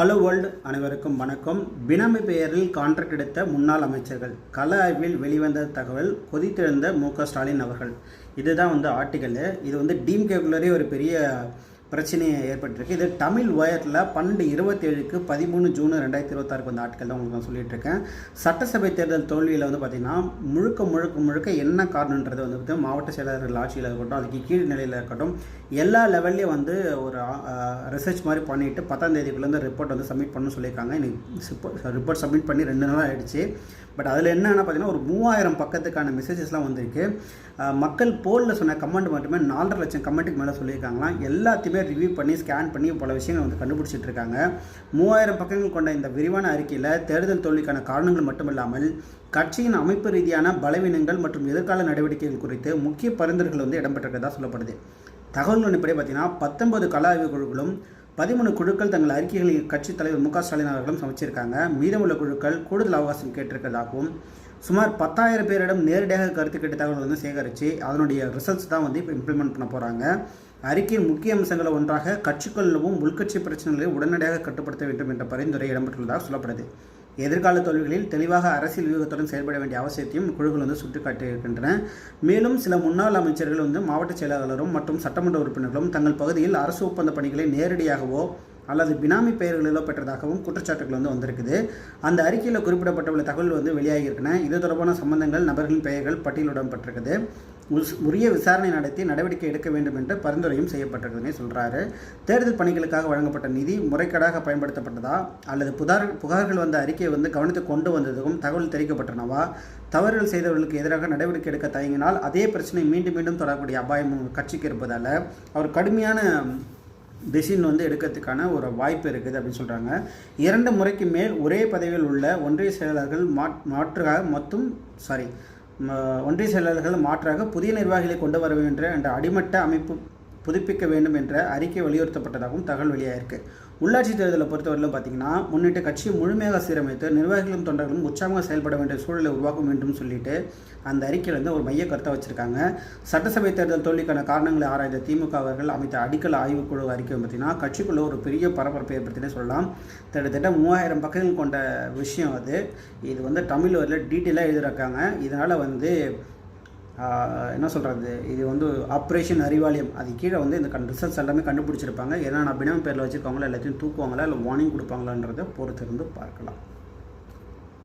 Hello world அனைவருக்கும் வணக்கம். பினாமி பெயரில் கான்ட்ராக்ட் எடுத்த முன்னாள் அமைச்சர்கள் கள ஆய்வில் வெளிவந்த தகவல் கொதித்தெழுந்த ஸ்டாலின் அவர்கள். இதுதான் ஆர்டிக்கல். இது டீம்கேக்குள்ளரே ஒரு பெரிய பிரச்சனையை ஏற்பட்டிருக்கு. இது தமிழ் வயரில் 12/27க்கு 13 ஜூன் 2026 வந்த ஆட்கள் தான் உங்களுக்கு நான் சொல்லிட்டு இருக்கேன். சட்டசபை தேர்தல் தோல்வியில் பார்த்திங்கன்னா முழுக்க என்ன காரணன்றது பார்த்தீங்கன்னா மாவட்ட செயலாளர்கள் ஆட்சியில் இருக்கட்டும், அதுக்கு கீழ் நிலையில் இருக்கட்டும், எல்லா லெவல்லையும் ஒரு ரிசர்ச் மாதிரி பண்ணிவிட்டு 10ஆம் தேதிக்குள்ளே ரிப்போர்ட் சப்மிட் பண்ணணும்னு சொல்லியிருக்காங்க. இன்னைக்கு ரிப்போர்ட் சப்மிட் பண்ணி 2 நாள் ஆகிடுச்சு. பட் அதில் என்னென்னா பார்த்தீங்கன்னா ஒரு 3000 பக்கத்துக்கான மெசேஜஸ்லாம் வந்திருக்கு. மக்கள் போலில் சொன்ன கமெண்ட் மட்டுமே 4.5 லட்சம் கமெண்ட்டுக்கு மேலே சொல்லியிருக்காங்களாம். எல்லாத்தையுமே ரிவ்யூ பண்ணி ஸ்கேன் பண்ணி பல விஷயங்கள் கண்டுபிடிச்சிட்டு இருக்காங்க. 3000 பக்கங்கள் கொண்ட இந்த விரிவான அறிக்கையில் தேர்தல் தோல்விக்கான காரணங்கள் மட்டுமில்லாமல் கட்சியின் அமைப்பு ரீதியான பலவீனங்கள் மற்றும் எதிர்கால நடவடிக்கைகள் குறித்து முக்கிய பரிந்துரைகள் இடம்பெற்றிருக்கிறதா சொல்லப்படுது. தகவல்கள் அடிப்படையில் பார்த்தீங்கன்னா 19 கள ஆய்வு குழுக்களும் 13 குழுக்கள் தங்கள் அறிக்கைகளை கட்சித் தலைவர் ஸ்டாலின் அவர்களும் சமைச்சிருக்காங்க. மீதமுள்ள குழுக்கள் கூடுதல் அவகாசம் கேட்டிருக்கிறதாகவும் சுமார் 10,000 பேரிடம் நேரடியாக கருத்து கேட்ட தகவல்கள் சேகரித்து அதனுடைய ரிசல்ட்ஸ் தான் இப்போ இம்ப்ளிமெண்ட் பண்ண போகிறாங்க. அறிக்கையின் முக்கிய அம்சங்களை ஒன்றாக கட்சிக்குள்ளவும் உள்கட்சி பிரச்சனைகளை உடனடியாக கட்டுப்படுத்த வேண்டும் என்ற பரிந்துரை இடம்பெற்றுள்ளதாக சொல்லப்படுது. எதிர்கால தோல்விகளில் தெளிவாக அரசியல் வியூகத்துடன் செயல்பட வேண்டிய அவசியத்தையும் குழுக்கள் சுட்டிக்காட்டியிருக்கின்றன. மேலும் சில முன்னாள் அமைச்சர்கள் மாவட்ட செயலாளரும் மற்றும் சட்டமன்ற உறுப்பினர்களும் தங்கள் பகுதியில் அரசு ஒப்பந்த பணிகளை நேரடியாகவோ அல்லது பினாமி பெயர்களிலோ பெற்றதாகவும் குற்றச்சாட்டுகள் வந்திருக்குது. அந்த அறிக்கையில் குறிப்பிடப்பட்டுள்ள தகவல் வெளியாகியிருக்கின்றன. இது தொடர்பான சம்பந்தங்கள் நபர்களின் பெயர்கள் பட்டியலிடப்பட்டிருக்குது. உரிய விசாரணை நடத்தி நடவடிக்கை எடுக்க வேண்டும் என்ற பரிந்துரையும் செய்யப்பட்டிருக்குதுன்னு சொல்கிறாரு. தேர்தல் பணிகளுக்காக வழங்கப்பட்ட நிதி முறைகேடாக பயன்படுத்தப்பட்டதா அல்லது புகார்கள் வந்த அறிக்கையை கவனத்துக்கு கொண்டு வந்ததுக்கும் தகவல் தெரிவிக்கப்பட்டனவா, தவறுகள் செய்தவர்களுக்கு எதிராக நடவடிக்கை எடுக்க தயங்கினால் அதே பிரச்சனை மீண்டும் தொடரக்கூடிய அபாயம் கட்சிக்கு இருப்பதால் அவர் கடுமையான டெசிஷன் எடுக்கிறதுக்கான ஒரு வாய்ப்பு இருக்குது அப்படின்னு சொல்கிறாங்க. 2 முறைக்கு மேல் ஒரே பதவியில் உள்ள ஒன்றிய செயலாளர்கள் மாற்றாக புதிய நிர்வாகிகளை கொண்டு வர வேண்டும் என்ற அடிமட்ட அமைப்பு புதுப்பிக்க வேண்டும் என்ற அறிக்கை வலியுறுத்தப்பட்டதாகவும் தகவல் வெளியாயிருக்கு. உள்ளாட்சி தேர்தலை பொறுத்தவரையிலும் பார்த்தீங்கன்னா முன்னிட்டு கட்சியை முழுமையாக சீரமைத்து நிர்வாகிகளும் தொண்டர்களும் உற்சாகமாக செயல்பட வேண்டிய சூழலை உருவாக்க வேண்டும் சொல்லிட்டு அந்த அறிக்கையில் ஒரு மைய கருத்தை வச்சுருக்காங்க. சட்டசபை தேர்தல் தோல்விக்கான காரணங்களை ஆராய்ந்த திமுக அவர்கள் அமைத்த அடிக்கல் ஆய்வுக்குழு அறிக்கை பார்த்தீங்கன்னா கட்சிக்குள்ள ஒரு பெரிய பரபரப்பை ஏற்படுத்தினே சொல்லலாம். கிட்டத்தட்ட 3000 பக்கங்கள் கொண்ட விஷயம் அது. இது தமிழ் வரையில் டீட்டெயிலாக எழுதியிருக்காங்க. இதனால் என்ன சொல்கிறது, இது ஆப்ரேஷன் அறிவாலயம் அது கீழே இந்த ரிசல்ட்ஸ் எல்லாமே கண்டுபிடிச்சிருப்பாங்க. ஏன்னா நான் பினாமி பேரில் வச்சுருக்கவங்களா எல்லாத்தையும் தூக்குவாங்களா இல்லை வார்னிங் கொடுப்பாங்களான்றதை பொறுத்திருந்து பார்க்கலாம்.